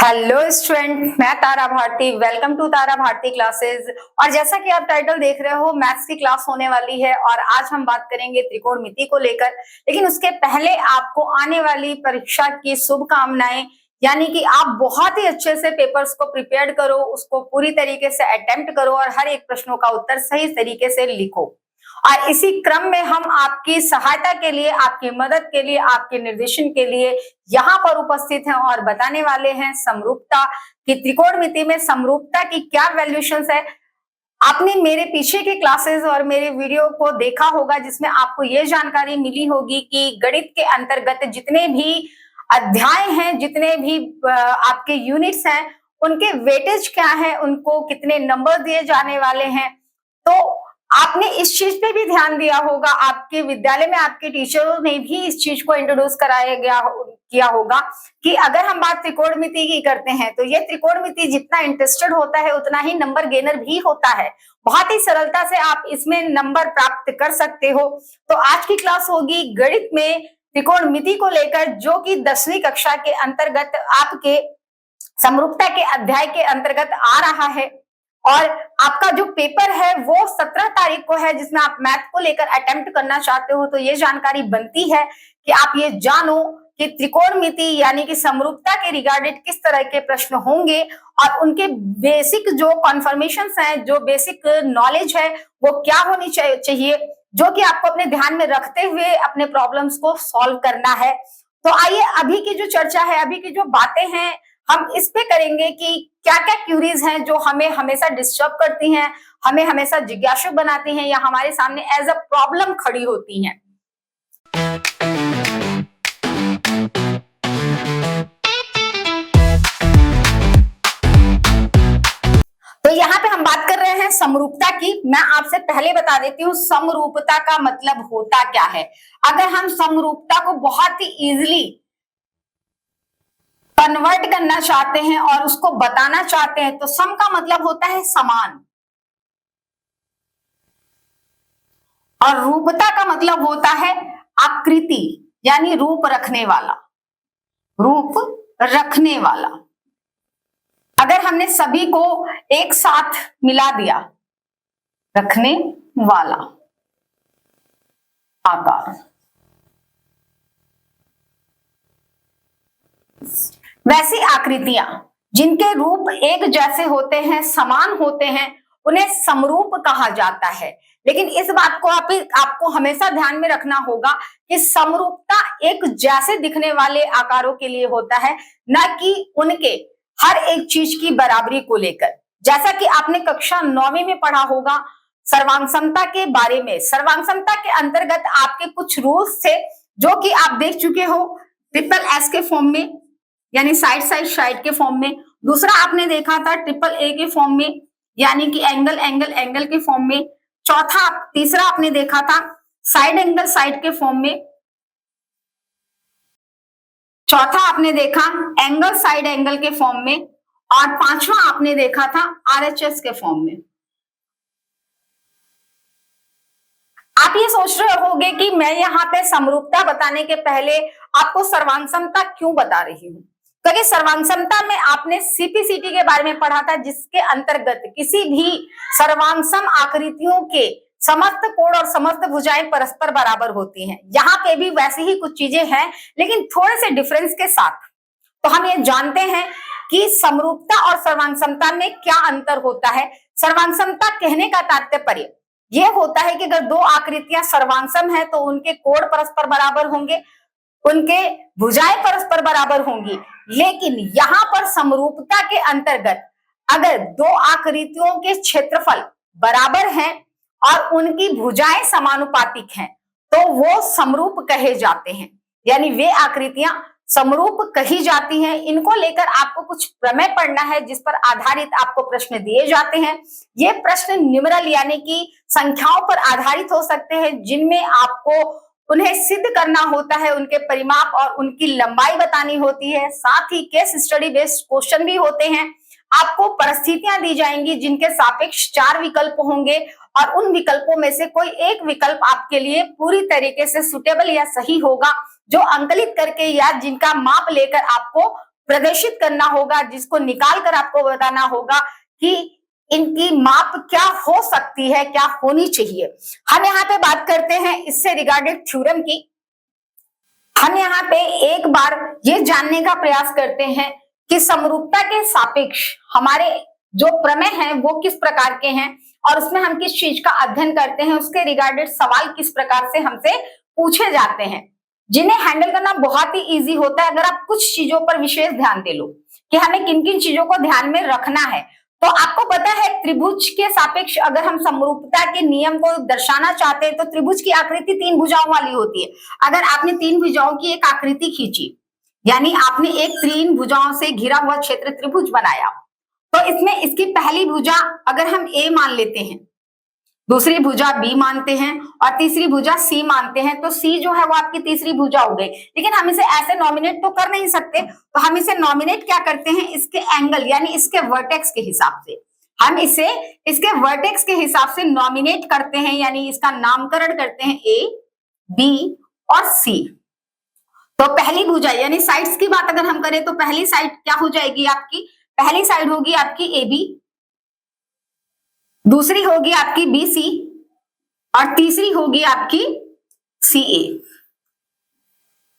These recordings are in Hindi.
हेलो स्टूडेंट, मैं Tara Bharti. Welcome to Tara Bharti classes. और जैसा कि आप टाइटल देख रहे हो, मैथ्स की क्लास होने वाली है और आज हम बात करेंगे त्रिकोणमिति को लेकर। लेकिन उसके पहले आपको आने वाली परीक्षा की शुभकामनाएं, यानी कि आप बहुत ही अच्छे से पेपर्स को प्रिपेयर करो, उसको पूरी तरीके से अटेम्प्ट करो और हर एक प्रश्नों का उत्तर सही तरीके से लिखो। और इसी क्रम में हम आपकी सहायता के लिए, आपकी मदद के लिए, आपके निर्देशन के लिए यहाँ पर उपस्थित हैं और बताने वाले हैं समरूपता की, त्रिकोणमिति में समरूपता की क्या वैल्यूएशंस है। आपने मेरे पीछे के क्लासेस और मेरे वीडियो को देखा होगा, जिसमें आपको ये जानकारी मिली होगी कि गणित के अंतर्गत जितने भी अध्याय हैं, जितने भी आपके यूनिट्स हैं, उनके वेटेज क्या है, उनको कितने नंबर दिए जाने वाले हैं। तो आपने इस चीज पे भी ध्यान दिया होगा, आपके विद्यालय में आपके टीचरों ने भी इस चीज को इंट्रोड्यूस किया होगा कि अगर हम बात त्रिकोणमिति की करते हैं तो ये त्रिकोणमिति जितना इंटरेस्टेड होता है उतना ही नंबर गेनर भी होता है। बहुत ही सरलता से आप इसमें नंबर प्राप्त कर सकते हो। तो आज की क्लास होगी गणित में त्रिकोणमिति को लेकर, जो कि 10वीं कक्षा के अंतर्गत आपके समरूपता के अध्याय के अंतर्गत आ रहा है। और आपका जो पेपर है वो 17 तारीख को है, जिसमें आप मैथ को लेकर अटेम्प्ट करना चाहते हो। तो ये जानकारी बनती है कि आप ये जानो कि त्रिकोणमिति यानी कि समरूपता के रिगार्डेड किस तरह के प्रश्न होंगे और उनके बेसिक जो कॉन्फर्मेशंस हैं, जो बेसिक नॉलेज है, वो क्या होनी चाहिए, जो कि आपको अपने ध्यान में रखते हुए अपने प्रॉब्लम्स को सॉल्व करना है। तो आइए, अभी की जो चर्चा है, अभी की जो बातें हैं, हम इस पे करेंगे कि क्या क्या क्यूरीज हैं जो हमें हमेशा डिस्टर्ब करती हैं, हमें हमेशा जिज्ञासु बनाती हैं या हमारे सामने एज अ प्रॉब्लम खड़ी होती हैं। तो यहाँ पे हम बात कर रहे हैं समरूपता की। मैं आपसे पहले बता देती हूँ समरूपता का मतलब होता क्या है। अगर हम समरूपता को बहुत ही इजीली कन्वर्ट करना चाहते हैं और उसको बताना चाहते हैं तो सम का मतलब होता है समान, और रूपता का मतलब होता है आकृति, यानी रूप रखने वाला, रूप रखने वाला। अगर हमने सभी को एक साथ मिला दिया, रखने वाला आकार। वैसी आकृतियां जिनके रूप एक जैसे होते हैं, समान होते हैं, उन्हें समरूप कहा जाता है। लेकिन इस बात को आपको हमेशा ध्यान में रखना होगा कि समरूपता एक जैसे दिखने वाले आकारों के लिए होता है, न कि उनके हर एक चीज की बराबरी को लेकर। जैसा कि आपने कक्षा 9वीं में पढ़ा होगा सर्वांग समता के बारे में। सर्वांग समता के अंतर्गत आपके कुछ रूल्स थे जो कि आप देख चुके हो, ट्रिपल एस के फॉर्म में, यानी साइड के फॉर्म में। दूसरा आपने देखा था ट्रिपल ए के फॉर्म में, यानी कि एंगल एंगल एंगल के फॉर्म में। तीसरा आपने देखा था साइड के फॉर्म में। चौथा आपने देखा एंगल साइड एंगल के फॉर्म में। और पांचवा आपने देखा था आरएचएस के फॉर्म में। आप ये सोच रहे होंगे कि मैं यहाँ पे समरूपता बताने के पहले आपको सर्वांग समता क्यों बता रही हूँ, क्योंकि सर्वांग समता में आपने सीपीसीटी के बारे में पढ़ा था, जिसके अंतर्गत किसी भी सर्वांगसम आकृतियों के समस्त कोण और समस्त भुजाएं परस्पर बराबर होती हैं। यहाँ पे भी वैसी ही कुछ चीजें हैं, लेकिन थोड़े से डिफरेंस के साथ। तो हम ये जानते हैं कि समरूपता और सर्वांग समता में क्या अंतर होता है। सर्वांग समता कहने का तात्पर्य ये होता है कि अगर दो आकृतियां सर्वांगसम है तो उनके कोण परस्पर बराबर होंगे, उनके भुजाएं परस्पर बराबर होंगी। लेकिन यहाँ पर समरूपता के अंतर्गत अगर दो आकृतियों के क्षेत्रफल बराबर हैं और उनकी भुजाएं समानुपातिक हैं तो वो समरूप कहे जाते हैं, यानी वे आकृतियां समरूप कही जाती हैं। इनको लेकर आपको कुछ प्रमेय पढ़ना है, जिस पर आधारित आपको प्रश्न दिए जाते हैं। ये प्रश्न न्यूमेरल यानी कि संख्याओं पर आधारित हो सकते हैं, जिनमें आपको उन्हें सिद्ध करना होता है, उनके परिमाप और उनकी लंबाई बतानी होती है। साथ ही केस स्टडी बेस्ड क्वेश्चन भी होते हैं। आपको परिस्थितियां दी जाएंगी जिनके सापेक्ष 4 विकल्प होंगे और उन विकल्पों में से कोई एक विकल्प आपके लिए पूरी तरीके से सुटेबल या सही होगा, जो अंकलित करके या जिनका माप लेकर आपको प्रदर्शित करना होगा, जिसको निकाल कर आपको बताना होगा कि इनकी माप क्या हो सकती है, क्या होनी चाहिए। हम यहाँ पे बात करते हैं इससे रिगार्डेड थ्योरम की। हम यहाँ पे एक बार ये जानने का प्रयास करते हैं कि समरूपता के सापेक्ष हमारे जो प्रमेय हैं वो किस प्रकार के हैं, और उसमें हम किस चीज का अध्ययन करते हैं, उसके रिगार्डेड सवाल किस प्रकार से हमसे पूछे जाते हैं, जिन्हें हैंडल करना बहुत ही इजी होता है अगर आप कुछ चीजों पर विशेष ध्यान दे लो कि हमें किन किन चीजों को ध्यान में रखना है। तो आपको पता है त्रिभुज के सापेक्ष अगर हम समरूपता के नियम को दर्शाना चाहते हैं तो त्रिभुज की आकृति 3 भुजाओं वाली होती है। अगर आपने 3 भुजाओं की एक आकृति खींची, यानी आपने एक 3 भुजाओं से घिरा हुआ क्षेत्र त्रिभुज बनाया, तो इसमें इसकी पहली भुजा अगर हम ए मान लेते हैं, दूसरी भुजा बी मानते हैं और तीसरी भुजा सी मानते हैं, तो सी जो है वो आपकी तीसरी भुजा हो गई। लेकिन हम इसे ऐसे नॉमिनेट तो कर नहीं सकते, तो हम इसे नॉमिनेट क्या करते हैं, इसके एंगल यानी इसके वर्टेक्स के हिसाब से हम इसे इसके वर्टेक्स के हिसाब से नॉमिनेट करते हैं, यानी इसका नामकरण करते हैं ए, बी और सी। तो पहली भुजा यानी साइड्स की बात अगर हम करें तो पहली साइड क्या हो जाएगी आपकी, पहली साइड होगी आपकी ए बी, दूसरी होगी आपकी बी सी और तीसरी होगी आपकी सी ए।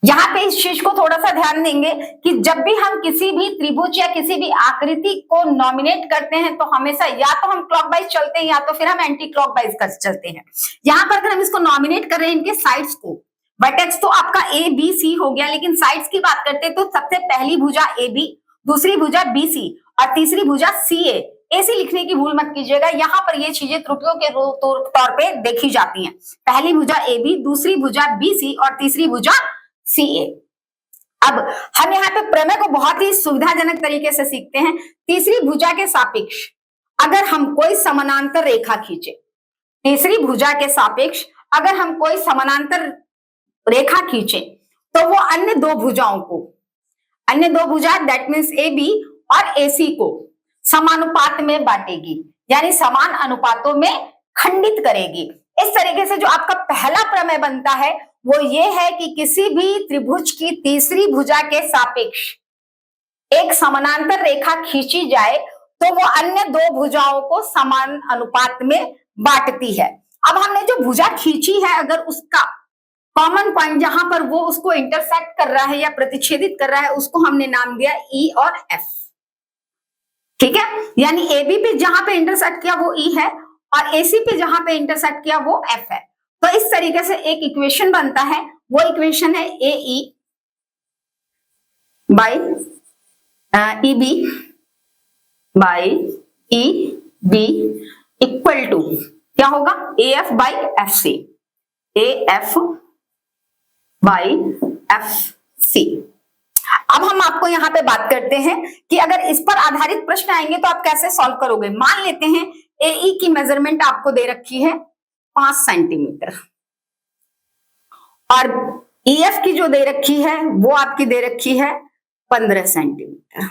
यहां पे इस चीज को थोड़ा सा ध्यान देंगे कि जब भी हम किसी भी त्रिभुज या किसी भी आकृति को नॉमिनेट करते हैं तो हमेशा या तो हम क्लॉकवाइज चलते हैं या तो फिर हम एंटी क्लॉकवाइज कर चलते हैं। यहां पर अगर हम इसको नॉमिनेट कर रहे हैं इनके साइड्स को, वर्टेक्स तो आपका ए बी सी हो गया, लेकिन साइड्स की बात करते हैं तो सबसे पहली भुजा ए बी, दूसरी भुजा बी सी और तीसरी भुजा सी ए। ऐसे लिखने की भूल मत कीजिएगा, यहाँ पर ये चीजें त्रुटियों के तौर पे देखी जाती हैं। पहली भुजा ए बी, दूसरी भुजा बी सी और तीसरी भुजा सी ए। अब हम यहाँ पे प्रमेय को बहुत ही सुविधाजनक तरीके से सीखते हैं। तीसरी भुजा के सापेक्ष अगर हम कोई समानांतर रेखा खींचे, तीसरी भुजा के सापेक्ष अगर हम कोई समानांतर रेखा खींचे तो वो अन्य दो भुजा दैट मीन्स ए बी और ए सी को समानुपात में बांटेगी, यानी समान अनुपातों में खंडित करेगी। इस तरीके से जो आपका पहला प्रमेय बनता है वो ये है कि किसी भी त्रिभुज की तीसरी भुजा के सापेक्ष एक समानांतर रेखा खींची जाए तो वो अन्य दो भुजाओं को समान अनुपात में बांटती है। अब हमने जो भुजा खींची है अगर उसका कॉमन पॉइंट जहां पर वो उसको इंटरसेक्ट कर रहा है या प्रतिच्छेदित कर रहा है उसको हमने नाम दिया ई और एफ, ठीक है। यानी ए बी पे जहां पे इंटरसेक्ट किया वो ई है और एसी पे जहां पे इंटरसेक्ट किया वो एफ है। तो इस तरीके से एक इक्वेशन बनता है, वो इक्वेशन है A E by E B by E B equal to क्या होगा, A F by F C, A F by F C. अब हम आपको यहाँ पे बात करते हैं कि अगर इस पर आधारित प्रश्न आएंगे तो आप कैसे सॉल्व करोगे। मान लेते हैं एई की मेजरमेंट आपको दे रखी है 5 सेंटीमीटर और ईएफ की जो दे रखी है वो आपकी दे रखी है 15 सेंटीमीटर।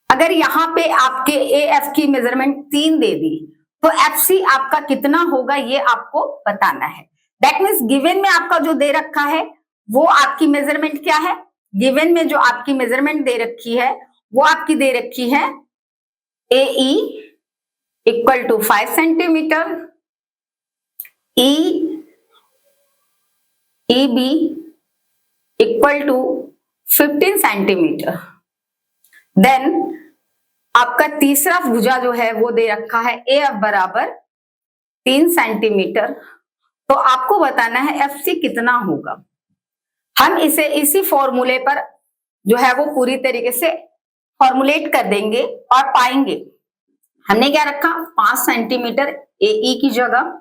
अगर यहाँ पे आपके एएफ की मेजरमेंट 3 दे दी तो एफसी आपका कितना होगा ये आपको बताना है। दैट मीन्स गिवन में आपका जो दे रखा है वो आपकी मेजरमेंट क्या है, गिवन में जो आपकी मेजरमेंट दे रखी है वो आपकी दे रखी है A E equal to 5 centimetre, E B equal to 15 centimetre. Then आपका तीसरा भुजा जो है वो दे रखा है ए एफ बराबर 3 सेंटीमीटर। तो आपको बताना है एफ सी कितना होगा। हम इसे इसी फॉर्मूले पर जो है वो पूरी तरीके से फॉर्मुलेट कर देंगे और पाएंगे। हमने क्या रखा 5 सेंटीमीटर ए ई की जगह,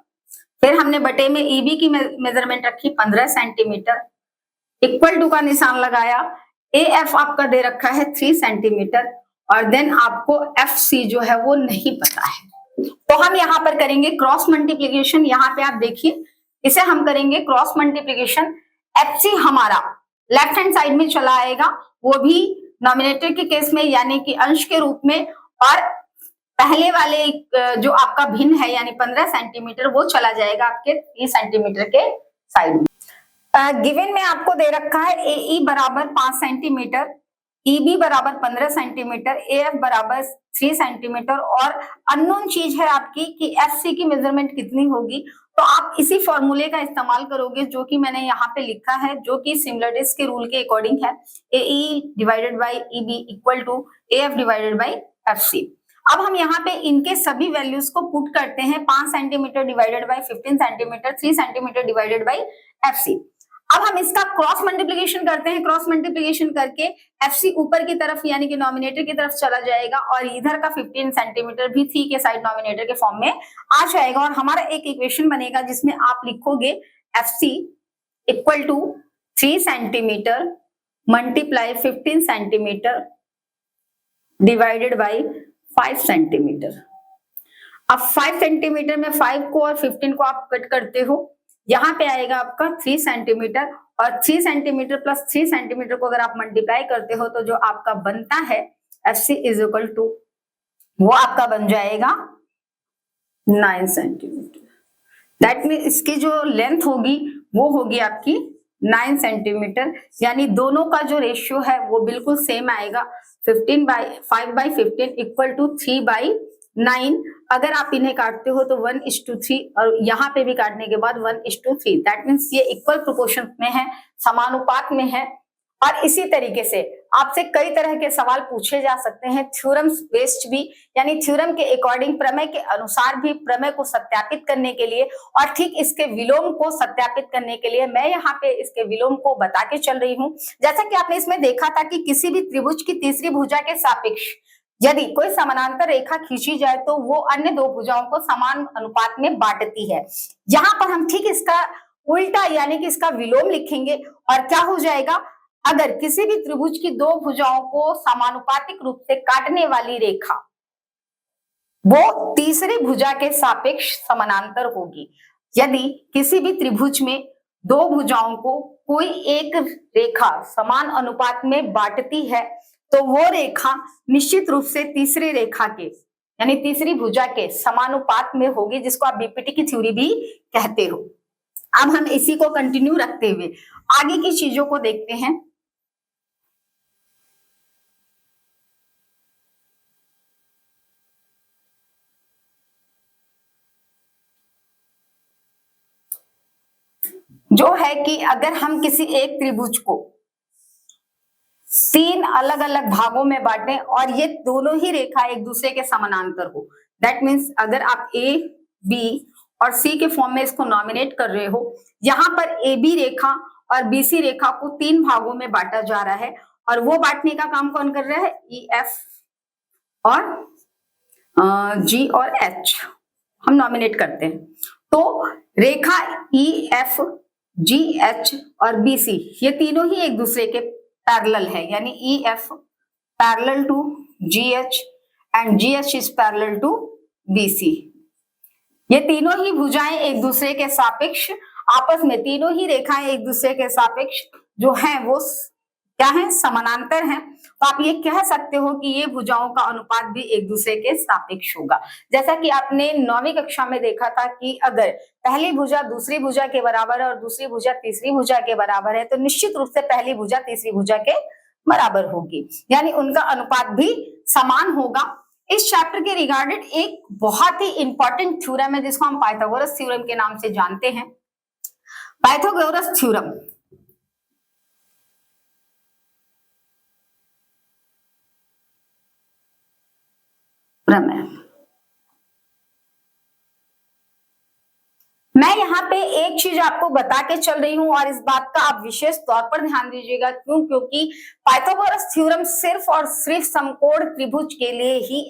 फिर हमने बटे में ई बी की मेजरमेंट रखी 15 सेंटीमीटर, इक्वल टू का निशान लगाया, ए एफ आपका दे रखा है 3 सेंटीमीटर और देन आपको एफ सी जो है वो नहीं पता है। तो हम यहाँ पर करेंगे क्रॉस मल्टीप्लीकेशन। यहाँ पे आप देखिए इसे हम करेंगे क्रॉस मल्टीप्लीकेशन। एफ सी हमारा लेफ्ट हैंड साइड में चला आएगा, वो भी नॉमिनेटर के केस में यानी कि अंश के रूप में, और पहले वाले जो आपका भिन्न है यानी 15 सेंटीमीटर वो चला जाएगा आपके 30 सेंटीमीटर के साइड में। गिवन में आपको दे रखा है AE बराबर 5 सेंटीमीटर, EB बराबर 15 सेंटीमीटर, AF बराबर 3 सेंटीमीटर और अननोन चीज है आपकी कि FC की मेजरमेंट कितनी होगी। तो आप इसी फॉर्मूले का इस्तेमाल करोगे जो कि मैंने यहाँ पे लिखा है, जो कि सिमिलरिटीज के रूल के अकॉर्डिंग है, AE divided by EB equal to AF divided by FC। अब हम यहाँ पे इनके सभी वैल्यूज को पुट करते हैं, 5 centimetre divided by 15 centimetre, 3 centimetre divided by FC। अब हम इसका क्रॉस मल्टीप्लीकेशन करते हैं, क्रॉस मल्टीप्लीकेशन करके FC ऊपर की तरफ यानी कि नॉमिनेटर की तरफ चला जाएगा और इधर का 15 सेंटीमीटर भी थी के साइड नॉमिनेटर के फॉर्म में आ जाएगा और हमारा एक इक्वेशन बनेगा जिसमें आप लिखोगे FC equal to 3 centimetre multiply 15 centimetre divided by 5 centimetre. अब 5 सेंटीमीटर में 5 को और 15 को आप कट करते हो, यहाँ पे आएगा आपका 3 सेंटीमीटर और 3 सेंटीमीटर प्लस 3 सेंटीमीटर को अगर आप मल्टीप्लाई करते हो तो जो आपका बनता है FC इज इक्वल टू वो आपका बन जाएगा 9 सेंटीमीटर। दैट मीन इसकी जो लेंथ होगी वो होगी आपकी 9 सेंटीमीटर, यानी दोनों का जो रेशियो है वो बिल्कुल सेम आएगा, 5/15 इक्वल टू 3/9। अगर आप इन्हें काटते हो तो 1:3 और यहाँ पे भी काटने के बाद 1:3। दैट मीन्स ये इक्वल प्रोपोर्शन में है, समानुपात में है। और इसी तरीके से आपसे कई तरह के सवाल पूछे जा सकते हैं, थ्योरम्स बेस्ड भी, यानी थ्योरम के अकॉर्डिंग प्रमेय के अनुसार भी प्रमेय को सत्यापित करने के लिए और ठीक इसके विलोम को सत्यापित करने के लिए मैं यहाँ पे इसके विलोम को बता के चल रही हूँ। जैसा कि आपने इसमें देखा था कि किसी भी त्रिभुज की तीसरी भुजा के सापेक्ष यदि कोई समानांतर रेखा खींची जाए तो वो अन्य दो भुजाओं को समान अनुपात में बांटती है। यहाँ पर हम ठीक इसका उल्टा यानी कि इसका विलोम लिखेंगे और क्या हो जाएगा, अगर किसी भी त्रिभुज की दो भुजाओं को समानुपातिक रूप से काटने वाली रेखा वो तीसरी भुजा के सापेक्ष समानांतर होगी। यदि किसी भी त्रिभुज में दो भुजाओं को कोई एक रेखा समान अनुपात में बांटती है तो वो रेखा निश्चित रूप से तीसरी रेखा के यानी तीसरी भुजा के समानुपात में होगी, जिसको आप बीपीटी की थ्योरी भी कहते हो। अब हम इसी को कंटिन्यू रखते हुए आगे की चीजों को देखते हैं। जो है कि अगर हम किसी एक त्रिभुज को 3 अलग अलग भागों में बांटे और ये दोनों ही रेखा एक दूसरे के समानांतर हो, दैट मीन्स अगर आप A, B और C के फॉर्म में इसको नॉमिनेट कर रहे हो, यहाँ पर AB रेखा और BC रेखा को 3 भागों में बांटा जा रहा है और वो बांटने का काम कौन कर रहा है, EF और G और H हम नॉमिनेट करते हैं। तो रेखा EF, GH और BC ये तीनों ही एक दूसरे के पैरेलल है, यानी EF parallel to GH and GH is parallel to BC। ये तीनों ही भुजाएं एक दूसरे के सापेक्ष आपस में, तीनों ही रेखाएं एक दूसरे के सापेक्ष जो हैं वो क्या है, समानांतर हैं। तो आप ये कह सकते हो कि ये भुजाओं का अनुपात भी एक दूसरे के सापेक्ष होगा। जैसा कि आपने 9वीं कक्षा में देखा था कि अगर पहली भुजा दूसरी भुजा के बराबर है और दूसरी भुजा तीसरी भुजा के बराबर है तो निश्चित रूप से पहली भुजा तीसरी भुजा के बराबर होगी, यानी उनका अनुपात भी समान होगा। इस चैप्टर के रिगार्डेड एक बहुत ही इंपॉर्टेंट थ्योरम है जिसको हम पाइथागोरस थ्योरम के नाम से जानते हैं। पाइथागोरस थ्योरम प्रमेय, मैं यहाँ पे एक चीज आपको बता के चल रही हूँ और इस बात का आप विशेष तौर पर ध्यान दीजिएगा, क्यों, क्योंकि पाइथागोरस थ्योरम सिर्फ और सिर्फ समकोण त्रिभुज के लिए ही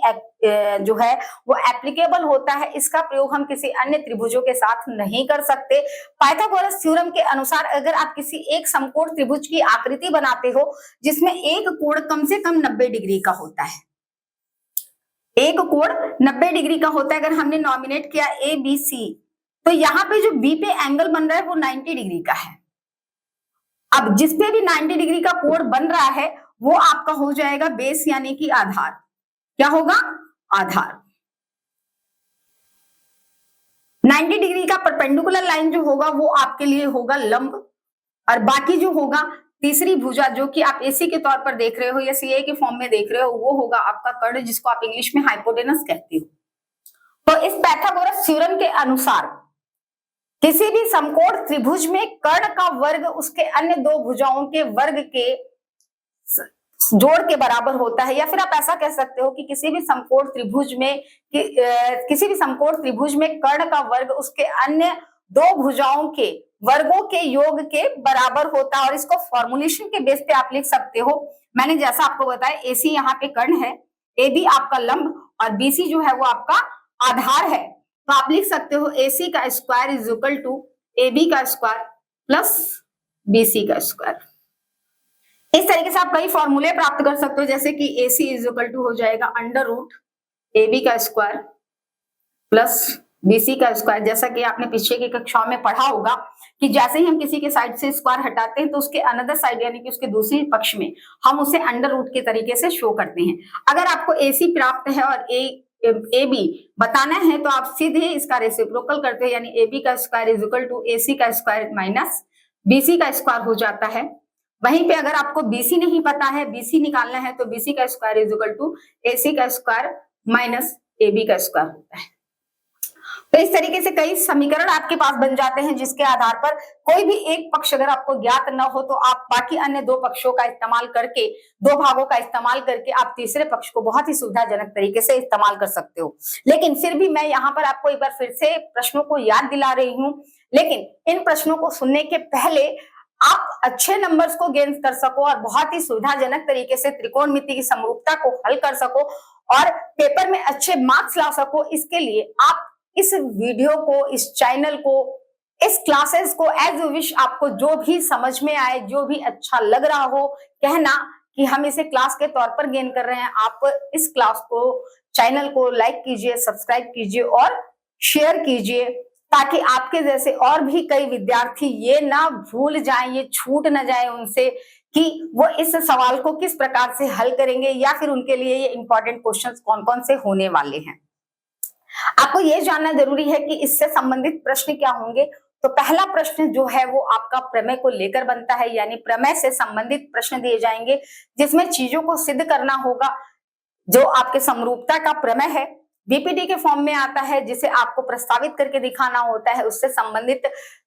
जो है वो एप्लीकेबल होता है। इसका प्रयोग हम किसी अन्य त्रिभुजों के साथ नहीं कर सकते। पाइथागोरस थ्योरम के अनुसार अगर आप किसी एक समकोण त्रिभुज की आकृति बनाते हो जिसमें एक कोण कम से कम 90 डिग्री का होता है, एक कोण 90 डिग्री का होता है, अगर हमने नॉमिनेट किया ABC तो यहाँ पे जो B पे एंगल बन रहा है वो 90 डिग्री का है। अब जिसपे भी 90 डिग्री का कोण बन रहा है वो आपका हो जाएगा बेस यानी कि आधार। क्या होगा, आधार। 90 डिग्री का परपेंडिकुलर लाइन जो होगा वो आपके लिए होगा लंब और बाकी जो होगा तीसरी भुजा जो कि आप एसी के तौर पर देख रहे हो या सीए के फॉर्म में देख रहे हो, वो होगा आपका कर्ण, जिसको आप इंग्लिश में हाइपोटेनस कहते हो। तो इस पाइथागोरस थ्योरम के अनुसार किसी भी समकोण त्रिभुज में कर्ण का वर्ग उसके अन्य दो भुजाओं के वर्ग के जोड़ के बराबर होता है, या फिर आप ऐसा कह सकते हो कि किसी भी समकोण त्रिभुज में कर्ण का वर्ग उसके अन्य दो भुजाओं के वर्गों के योग के बराबर होता है। और इसको फॉर्मुलेशन के बेस पे आप लिख सकते हो। मैंने जैसा आपको बताया, एसी यहाँ पे कर्ण है, ए बी आपका लंब और बीसी जो है वो आपका आधार है। तो आप लिख सकते हो AC का square is equal to AB का स्क्वायर प्लस BC का स्क्वायर। इस तरीके से आप कई फॉर्मूले प्राप्त कर सकते हो, जैसे कि AC इज इक्वल टू हो जाएगा अंडर रूट AB का स्क्वायर प्लस BC का स्क्वायर। जैसा कि आपने पीछे की कक्षाओं में पढ़ा होगा कि जैसे ही हम किसी के साइड से स्क्वायर हटाते हैं तो उसके अनदर साइड यानी कि उसके दूसरे पक्ष में हम उसे अंडर रूट के तरीके से शो करते हैं। अगर आपको AC प्राप्त है और AB बताना है तो आप सीधे इसका रेसिप्रोकल करते हैं, यानी AB का square is equal to AC का स्क्वायर माइनस BC का स्क्वायर हो जाता है। वहीं पे अगर आपको BC नहीं पता है, BC निकालना है, तो BC का square is equal to AC का स्क्वायर माइनस AB का स्क्वायर होता है। तो इस तरीके से कई समीकरण आपके पास बन जाते हैं, जिसके आधार पर कोई भी एक पक्ष अगर आपको ज्ञात न हो तो आप बाकी अन्य दो पक्षों का इस्तेमाल करके, दो भागों का इस्तेमाल करके आप तीसरे पक्ष को बहुत ही सुविधाजनक तरीके से इस्तेमाल कर सकते हो। लेकिन फिर भी मैं यहाँ पर आपको एक बार फिर से प्रश्नों को याद दिला रही हूँ, लेकिन इन प्रश्नों को सुनने के पहले आप अच्छे नंबर्स को गेन कर सको और बहुत ही सुविधाजनक तरीके से त्रिकोणमिति की समरूपता को हल कर सको और पेपर में अच्छे मार्क्स ला सको, इसके लिए आप इस वीडियो को, इस चैनल को, इस क्लासेस को एज यू विश, आपको जो भी समझ में आए, जो भी अच्छा लग रहा हो, कहना कि हम इसे क्लास के तौर पर गेन कर रहे हैं, आप इस क्लास को, चैनल को लाइक कीजिए, सब्सक्राइब कीजिए और शेयर कीजिए, ताकि आपके जैसे और भी कई विद्यार्थी ये ना भूल जाएं, ये छूट ना जाए उनसे कि वो इस सवाल को किस प्रकार से हल करेंगे या फिर उनके लिए ये इंपॉर्टेंट क्वेश्चंस कौन कौन से होने वाले हैं। आपको ये जानना जरूरी है कि इससे संबंधित प्रश्न क्या होंगे। तो पहला प्रश्न जो है वो आपका प्रमेय को लेकर बनता है, यानी प्रमेय से संबंधित प्रश्न दिए जाएंगे, जिसमें चीजों को सिद्ध करना होगा। जो आपके समरूपता का प्रमेय है बीपीटी के फॉर्म में आता है, जिसे आपको प्रस्तावित करके दिखाना होता है, उससे संबंधित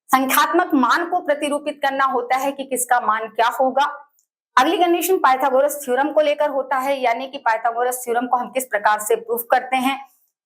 संख्यात्मक मान को प्रतिरूपित करना होता है कि किसका मान क्या होगा। अगली कंडीशन पाइथागोरस थ्योरम को लेकर होता है, यानी कि पाइथागोरस थ्योरम को हम किस प्रकार से प्रूफ करते हैं,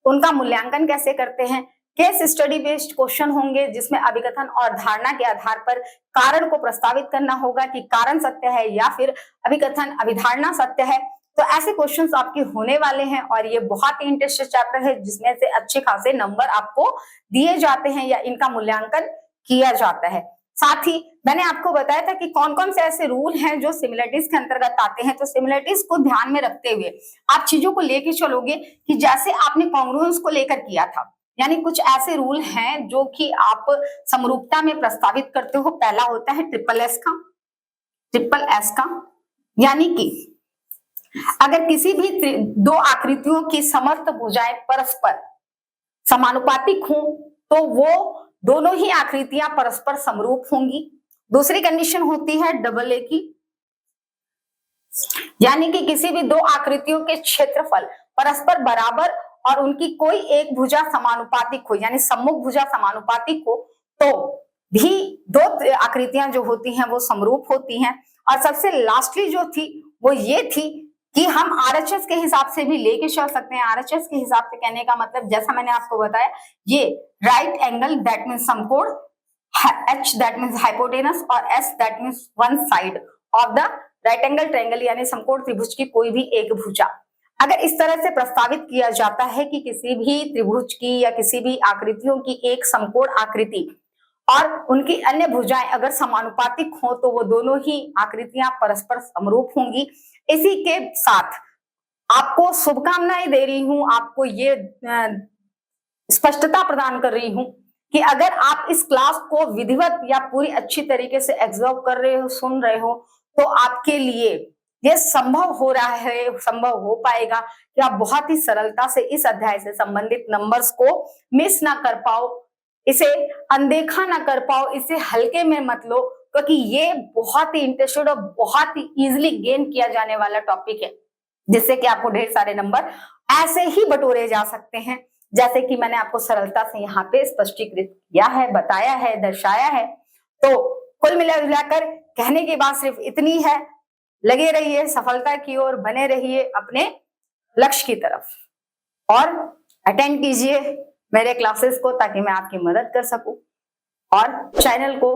उनका मूल्यांकन कैसे करते हैं। केस स्टडी बेस्ड क्वेश्चन होंगे, जिसमें अभिकथन और धारणा के आधार पर कारण को प्रस्तावित करना होगा कि कारण सत्य है या फिर अभिकथन अभिधारणा सत्य है। तो ऐसे क्वेश्चंस आपके होने वाले हैं और ये बहुत ही इंटरेस्टिंग चैप्टर है, जिसमें से अच्छे खासे नंबर आपको दिए जाते हैं या इनका मूल्यांकन किया जाता है। साथ ही मैंने आपको बताया था कि कौन कौन से ऐसे रूल हैं जो सिमिलरिटीज के अंतर्गत आते हैं। तो सिमिलरिटीज को ध्यान में रखते हुए आप चीजों को लेके चलोगे कि जैसे आपने कॉन्ग्रुएंस को लेकर किया था, यानी कुछ ऐसे रूल हैं जो कि आप समरूपता में प्रस्तावित करते हो। पहला होता है ट्रिपल एस का, यानी कि अगर किसी भी दो आकृतियों की समस्त भुजाएं परस्पर समानुपातिक हो तो वो दोनों ही आकृतियां परस्पर समरूप होंगी। दूसरी कंडीशन होती है डबल ए की, यानी कि किसी भी दो आकृतियों के क्षेत्रफल परस्पर बराबर और उनकी कोई एक भुजा समानुपातिक हो, यानी सम्मुख भुजा समानुपातिक हो, तो भी दो आकृतियां जो होती हैं वो समरूप होती हैं। और सबसे लास्टली जो थी वो ये थी कि हम आरएचएस के हिसाब से भी लेके चल सकते हैं। आरएचएस के हिसाब से कहने का मतलब, जैसा मैंने आपको बताया, ये राइट एंगल दैट मीन्स समकोण, H दैट मीन्स हाइपोटेनस और S that means one side of the right angle triangle, यानी समकोण त्रिभुज की कोई भी एक भुजा। अगर इस तरह से प्रस्तावित किया जाता है कि किसी भी त्रिभुज की या किसी भी आकृतियों की एक समकोण आकृति और उनकी अन्य भुजाएं अगर समानुपातिक हो तो वो दोनों ही आकृतियां परस्पर समरूप होंगी। इसी के साथ आपको शुभकामनाएं दे रही हूं, आपको ये स्पष्टता प्रदान कर रही हूं कि अगर आप इस क्लास को विधिवत या पूरी अच्छी तरीके से एब्जॉर्व कर रहे हो, सुन रहे हो, तो आपके लिए ये संभव हो रहा है, संभव हो पाएगा कि आप बहुत ही सरलता से इस अध्याय से संबंधित नंबर्स को मिस ना कर पाओ, इसे अनदेखा ना कर पाओ, इसे हल्के में मत लो, क्योंकि ये बहुत ही इंटरेस्टेड और बहुत ही इजिली गेन किया जाने वाला टॉपिक है, जिससे कि आपको ढेर सारे नंबर ऐसे ही बटोरे जा सकते हैं, जैसे कि मैंने आपको सरलता से यहाँ पे स्पष्टीकृत किया है, बताया है, दर्शाया है। तो कुल मिलाकर कहने की बात सिर्फ इतनी है, लगे रहिए सफलता की ओर, बने रहिए अपने लक्ष्य की तरफ और अटेंड कीजिए मेरे क्लासेस को, ताकि मैं आपकी मदद कर सकूं। और चैनल को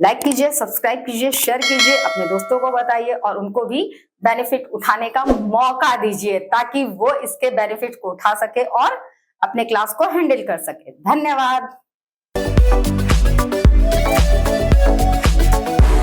लाइक कीजिए, सब्सक्राइब कीजिए, शेयर कीजिए, अपने दोस्तों को बताइए और उनको भी बेनिफिट उठाने का मौका दीजिए, ताकि वो इसके बेनिफिट को उठा सके और अपने क्लास को हैंडल कर सके। धन्यवाद।